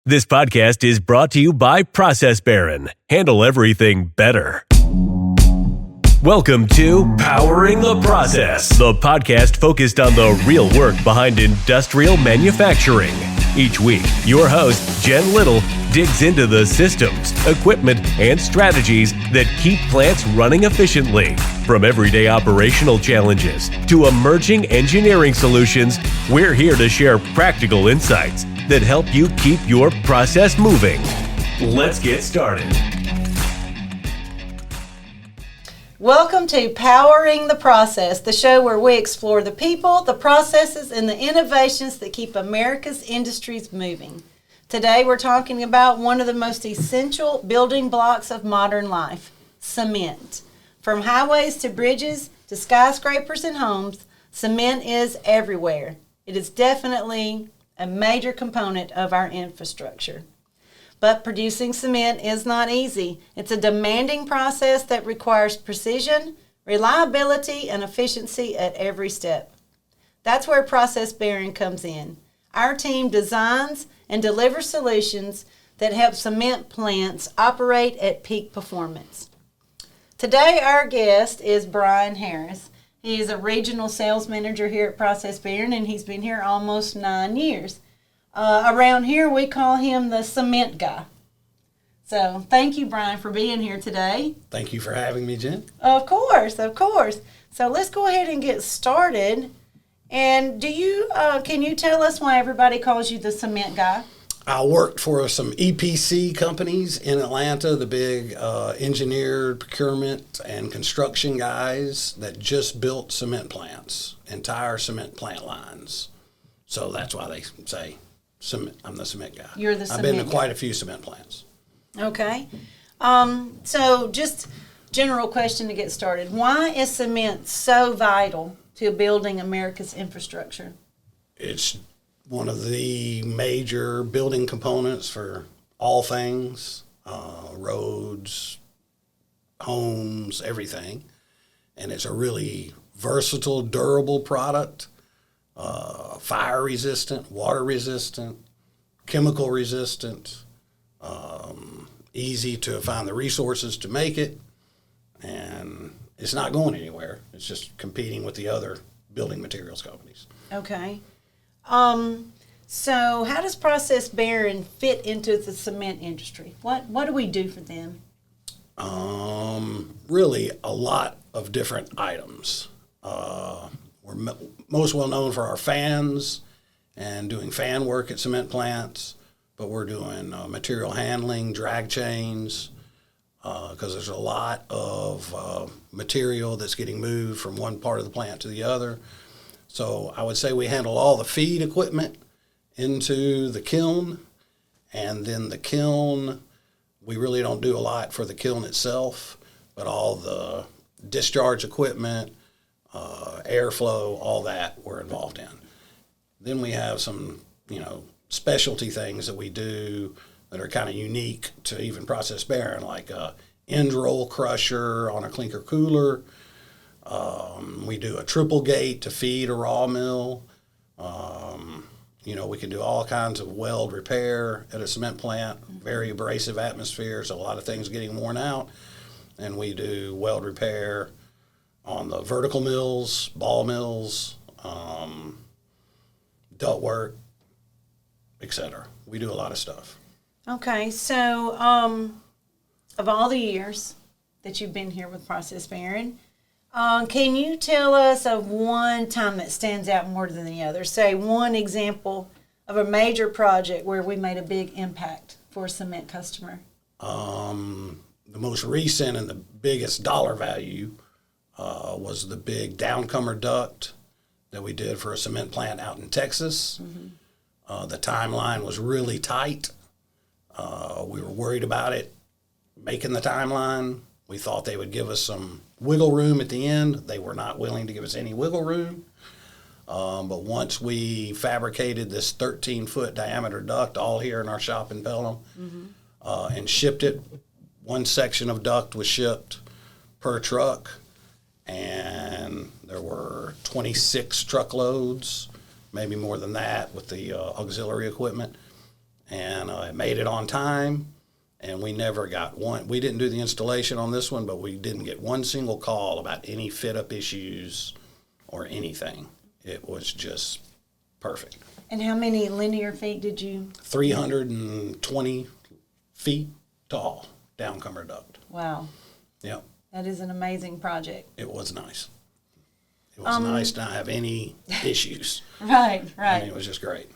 This podcast is brought to you by ProcessBarron. Handle everything better. Welcome to Powering the Process, the podcast focused on the real work behind industrial manufacturing. Each week, your host, Jen Little, digs into the systems, equipment, and strategies that keep plants running efficiently. From everyday operational challenges to emerging engineering solutions, we're here to share practical insights that help you keep your process moving. Let's get started. Welcome to Powering the Process, the show where we explore the people, the processes, and the innovations that keep America's industries moving. Today we're talking about one of the most essential building blocks of modern life, cement. From highways to bridges to skyscrapers and homes, cement is everywhere. It is definitely a major component of our infrastructure. But producing cement is not easy. It's a demanding process that requires precision, reliability, and efficiency at every step. That's where ProcessBarron comes in. Our team designs and delivers solutions that help cement plants operate at peak performance. Today, our guest is Brian Harris. He is a regional sales manager here at ProcessBarron, and he's been here almost 9 years. Around here, we call him the cement guy. So thank you, Brian, for being here today. Thank you for having me, Jen. Of course, of course. So let's go ahead and get started. And can you tell us why everybody calls you the cement guy? I worked for some EPC companies in Atlanta, the big engineered procurement and construction guys that just built cement plants, entire cement plant lines. So that's why they say I'm the cement guy. You're the cement guy. I've been to guy. quite a few cement plants. Okay. So just general question to get started. Why is cement so vital to building America's infrastructure? It's one of the major building components for all things, roads, homes, everything. And it's a really versatile, durable product, fire resistant, water resistant, chemical resistant, easy to find the resources to make it, and it's not going anywhere. It's just competing with the other building materials companies. Okay. So how does ProcessBarron fit into the cement industry? What do we do for them? Really a lot of different items. We're most well known for our fans and doing fan work at cement plants, but we're doing material handling, drag chains, because there's a lot of material that's getting moved from one part of the plant to the other. So I would say we handle all the feed equipment into the kiln, and then the kiln, we really don't do a lot for the kiln itself, but all the discharge equipment, airflow, all that we're involved in. Then we have some, specialty things that we do that are kind of unique to even ProcessBarron, like a end roll crusher on a clinker cooler. We do a triple gate to feed a raw mill. We can do all kinds of weld repair at a cement plant, very abrasive atmospheres, a lot of things getting worn out. And we do weld repair on the vertical mills, ball mills, duct work, etc. We do a lot of stuff. Okay, so of all the years that you've been here with ProcessBarron, can you tell us of one time that stands out more than the other? Say one example of a major project where we made a big impact for a cement customer. The most recent and the biggest dollar value was the big downcomer duct that we did for a cement plant out in Texas. Mm-hmm. The timeline was really tight. We were worried about it making the timeline. We thought they would give us some wiggle room at the end. They were not willing to give us any wiggle room. But once we fabricated this 13-foot diameter duct all here in our shop in Pelham, and shipped it, one section of duct was shipped per truck, and there were 26 truckloads, maybe more than that with the auxiliary equipment. and it made it on time. And we never got one. We didn't do the installation on this one, but we didn't get one single call about any fit-up issues or anything. It was just perfect. And how many linear feet did you? 320 feet tall downcomer duct. Wow. Yep. That is an amazing project. It was nice. It was nice to not have any issues. Right. I mean, it was just great.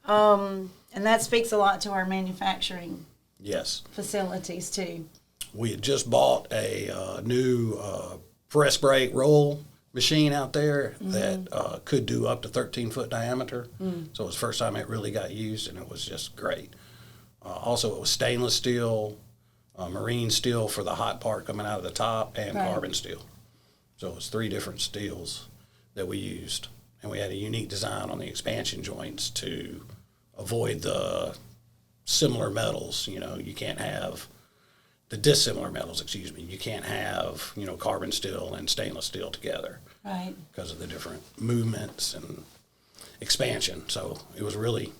And that speaks a lot to our manufacturing facilities too. We had just bought a new press brake roll machine out there that could do up to 13-foot diameter. So it was the first time it really got used, and it was just great. Also, it was stainless steel, marine steel for the hot part coming out of the top, and carbon steel. So it was 3 different steels that we used. And we had a unique design on the expansion joints to avoid the similar metals. You know, you can't have the dissimilar metals, excuse me. You can't have, you know, carbon steel and stainless steel together. Right. Because of the different movements and expansion. So it was a really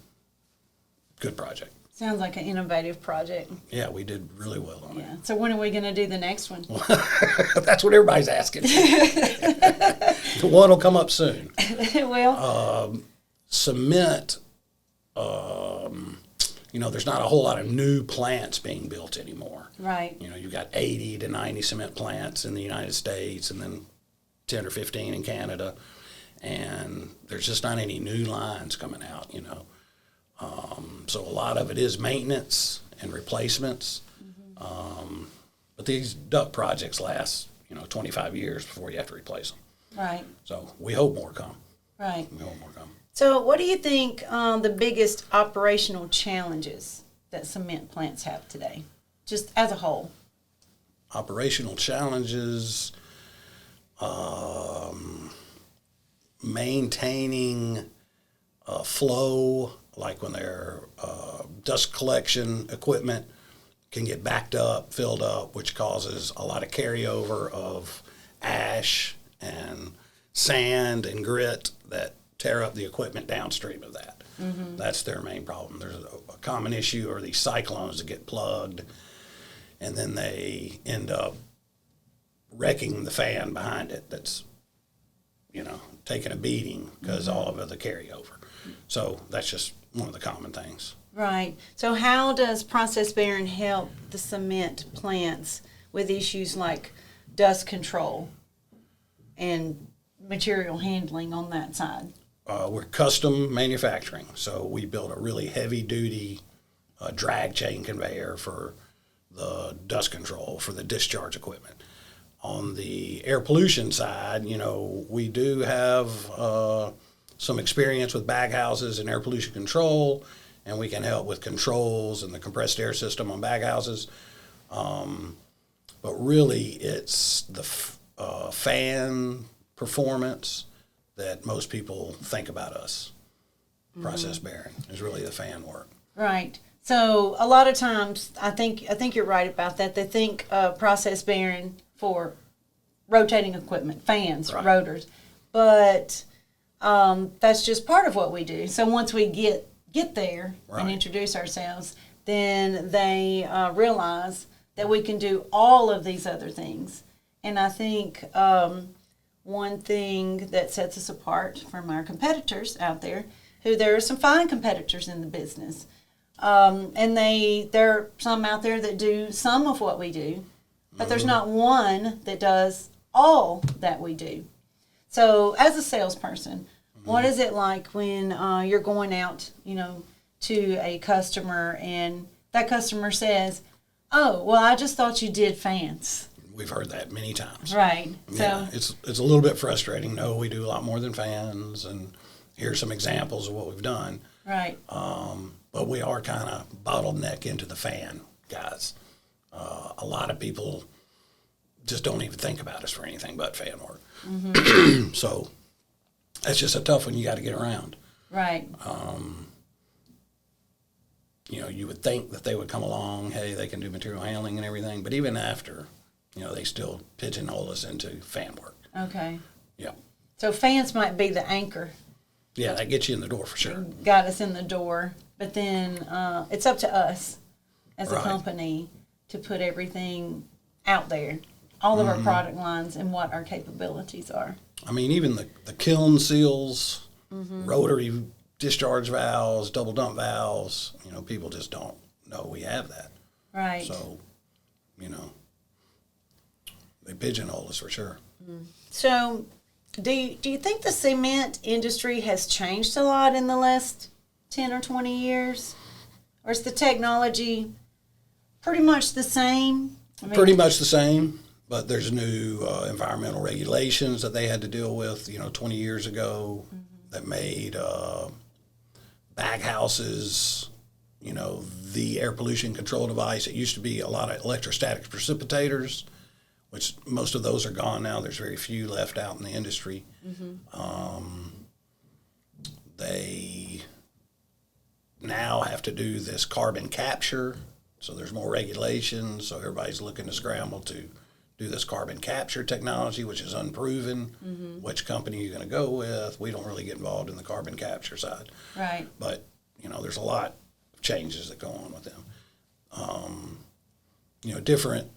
good project. Sounds like an innovative project. Yeah, we did really well on it. Yeah. So when are we going to do the next one? That's what everybody's asking. The one will come up soon. It will. Cement, you know, there's not a whole lot of new plants being built anymore. Right. You know, you've got 80 to 90 cement plants in the United States and then 10 or 15 in Canada. And there's just not any new lines coming out, you know. So a lot of it is maintenance and replacements. But these duct projects last, you know, 25 years before you have to replace them. Right. So we hope more come. Right. We hope more come. So what do you think the biggest operational challenges that cement plants have today, just as a whole? Operational challenges, maintaining flow, like when their dust collection equipment can get backed up, filled up, which causes a lot of carryover of ash and sand and grit that tear up the equipment downstream of that. That's their main problem. There's a common issue are these cyclones that get plugged, and then they end up wrecking the fan behind it that's, you know, taking a beating because all of the carryover. So that's just one of the common things. Right. So how does ProcessBarron help the cement plants with issues like dust control and material handling on that side? We're custom manufacturing, so we build a really heavy-duty drag chain conveyor for the dust control, for the discharge equipment. On the air pollution side, you know, we do have some experience with baghouses and air pollution control, and we can help with controls and the compressed air system on baghouses. But really, it's the fan performance that most people think about us. ProcessBarron is really the fan work. Right. So a lot of times, I think you're right about that. They think ProcessBarron for rotating equipment, fans, rotors, but that's just part of what we do. So once we get there and introduce ourselves, then they realize that we can do all of these other things. And I think one thing that sets us apart from our competitors out there, who there are some fine competitors in the business, and there are some out there that do some of what we do, but there's not one that does all that we do. So as a salesperson, what is it like when you're going out, you know, to a customer and that customer says, "Oh, well, I just thought you did fans." We've heard that many times. Right. Yeah, so it's a little bit frustrating. No, we do a lot more than fans, and here's some examples of what we've done. Right. But we are kind of bottleneck into the fan guys. A lot of people just don't even think about us for anything but fan work. So that's just a tough one you got to get around. Right. You know, you would think that they would come along, hey, they can do material handling and everything, but even after, you know, they still pigeonhole us into fan work. Okay. Yeah. So fans might be the anchor Yeah, that gets you in the door for sure. Got us in the door. But then it's up to us as a Right. company to put everything out there, all of our product lines and what our capabilities are. I mean, even the kiln seals, rotary discharge valves, double dump valves, people just don't know we have that. Right. So, they pigeonhole us for sure. So, do you think the cement industry has changed a lot in the last 10 or 20 years? Or is the technology pretty much the same? Pretty much the same, but there's new environmental regulations that they had to deal with, 20 years ago that made baghouses, the air pollution control device. It used to be a lot of electrostatic precipitators, which most of those are gone now. There's very few left out in the industry. They now have to do this carbon capture, so there's more regulations. So everybody's looking to scramble to do this carbon capture technology, which is unproven. Which company you're going to go with? We don't really get involved in the carbon capture side. Right. But, there's a lot of changes that go on with them. Different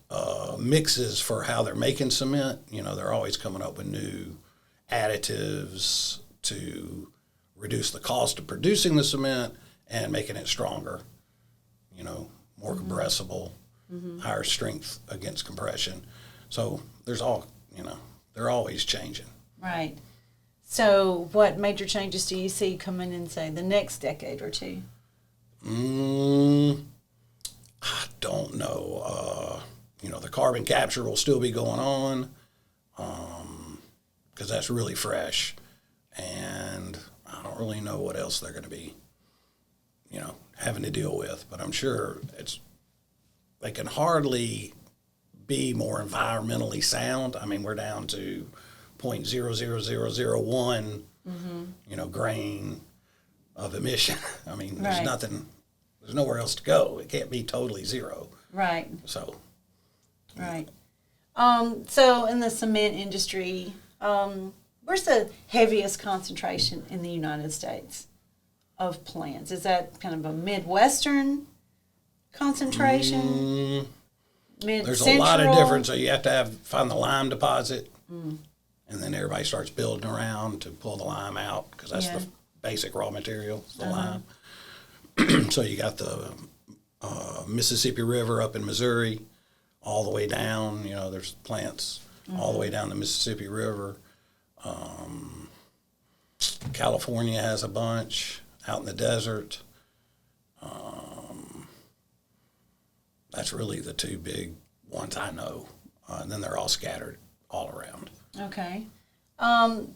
mixes for how they're making cement. They're always coming up with new additives to reduce the cost of producing the cement and making it stronger, more compressible, higher strength against compression. So there's they're always changing. Right. So what major changes do you see coming in, say, the next decade or two? I don't know. The carbon capture will still be going on because that's really fresh. And I don't really know what else they're going to be, having to deal with. But I'm sure they can hardly be more environmentally sound. I mean, we're down to 0.00001, grain of emission. I mean, there's nothing. There's nowhere else to go. It can't be totally zero. Right. So. Right. So in the cement industry, where's the heaviest concentration in the United States of plants? Is that kind of a Midwestern concentration? There's a lot of difference. So you have to find the lime deposit, and then everybody starts building around to pull the lime out because that's the basic raw material, the lime. So you got the Mississippi River up in Missouri, all the way down. There's plants all the way down the Mississippi River. California has a bunch out in the desert. That's really the two big ones I know. And then they're all scattered all around. Okay.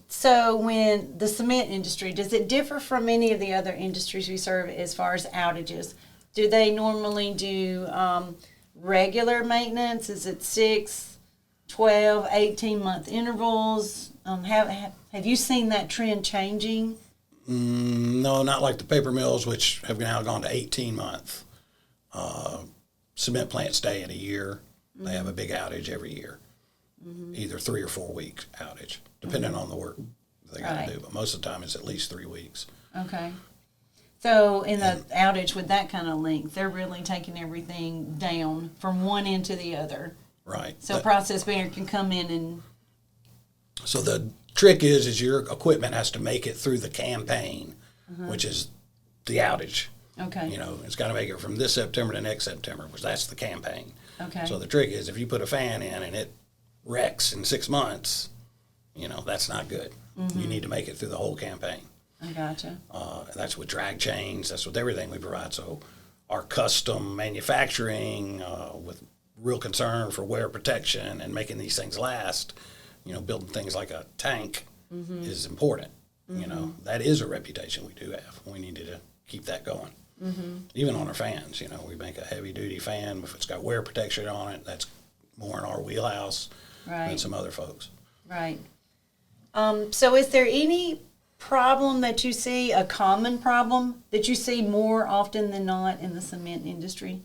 So when the cement industry, does it differ from any of the other industries we serve as far as outages? Do they normally do regular maintenance? Is it 6, 12, 18-month intervals? Have you seen that trend changing? No, not like the paper mills, which have now gone to 18-month. Cement plants stay in a year. They have a big outage every year, either 3 or 4 week outage, depending on the work they got to do. But most of the time, it's at least 3 weeks. Okay. So in the outage with that kind of length, they're really taking everything down from one end to the other. Right. So ProcessBarron can come in and... So the trick is your equipment has to make it through the campaign, which is the outage. Okay. It's got to make it from this September to next September, because that's the campaign. Okay. So the trick is if you put a fan in and it wrecks in 6 months, that's not good. You need to make it through the whole campaign. I gotcha. That's with drag chains. That's with everything we provide. So our custom manufacturing with real concern for wear protection and making these things last, building things like a tank is important. That is a reputation we do have. We need to keep that going. Even on our fans, we make a heavy-duty fan. If it's got wear protection on it, that's more in our wheelhouse than some other folks. Right. So is there any problem that you see, a common problem that you see more often than not in the cement industry?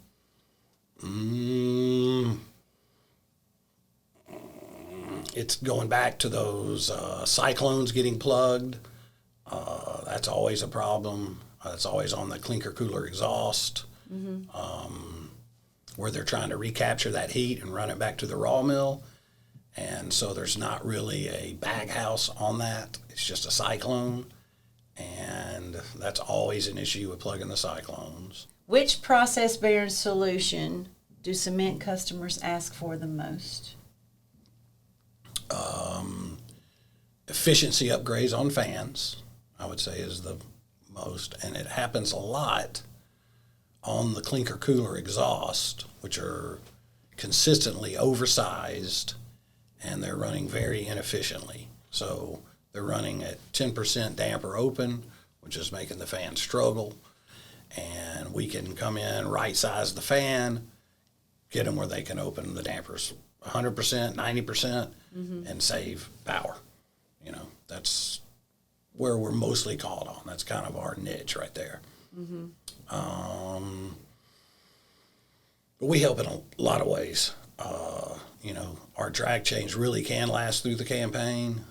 It's going back to those cyclones getting plugged. That's always a problem. It's always on the clinker cooler exhaust, where they're trying to recapture that heat and run it back to the raw mill. And so there's not really a bag house on that. It's just a cyclone. And that's always an issue with plugging the cyclones. Which ProcessBarron solution do cement customers ask for the most? Efficiency upgrades on fans, I would say, is the most. And it happens a lot on the clinker cooler exhaust, which are consistently oversized, and they're running very inefficiently. So they're running at 10% damper open, which is making the fan struggle. And we can come in, right size the fan, get them where they can open the dampers 100%, 90%, and save power. You know, that's where we're mostly called on. That's kind of our niche right there. But we help in a lot of ways. You know, our drag chains really can last through the campaign.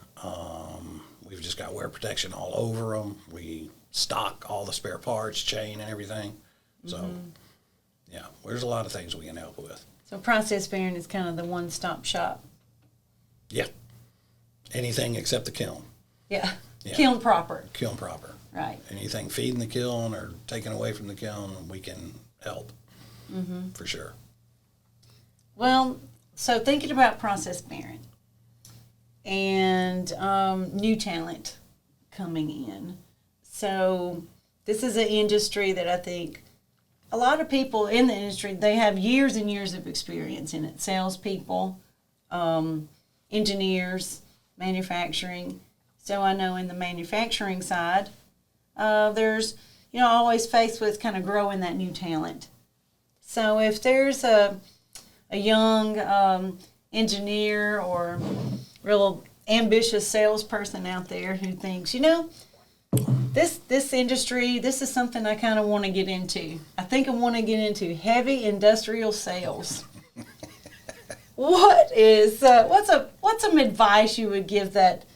We've just got wear protection all over them. We stock all the spare parts, chain, and everything. So, yeah, there's a lot of things we can help with. So ProcessBarron is kind of the one-stop shop. Yeah. Anything except the kiln. Yeah. Kiln proper. Kiln proper. Right. Anything feeding the kiln or taken away from the kiln, we can help. For sure. Well, so thinking about ProcessBarron and new talent coming in. So this is an industry that I think a lot of people in the industry, they have years and years of experience in it. Salespeople, engineers, manufacturing. So I know in the manufacturing side, there's, you know, always faced with kind of growing that new talent. So if there's a young engineer or real ambitious salesperson out there who thinks, you know, this industry, this is something I kind of want to get into. I think I want to get into heavy industrial sales. What's some advice you would give that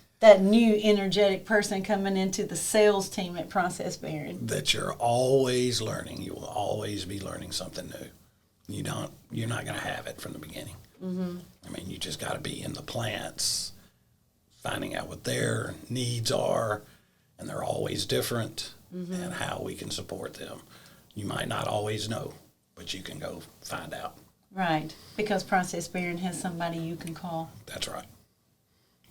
new energetic person coming into the sales team at ProcessBarron? That you're always learning. You will always be learning something new. You're not going to have it from the beginning. I mean, you just got to be in the plants, finding out what their needs are, and they're always different, and how we can support them. You might not always know, but you can go find out. Right, because ProcessBarron has somebody you can call. That's right.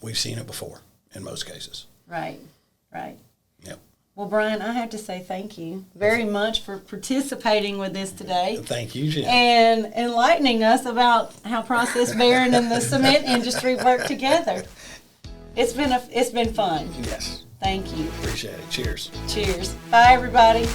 We've seen it before in most cases. Right. Yep. Well, Brian, I have to say thank you very much for participating with this today. Thank you, Jen. And enlightening us about how ProcessBarron and the cement industry work together. It's been fun. Yes. Thank you. Appreciate it. Cheers. Cheers. Bye, everybody.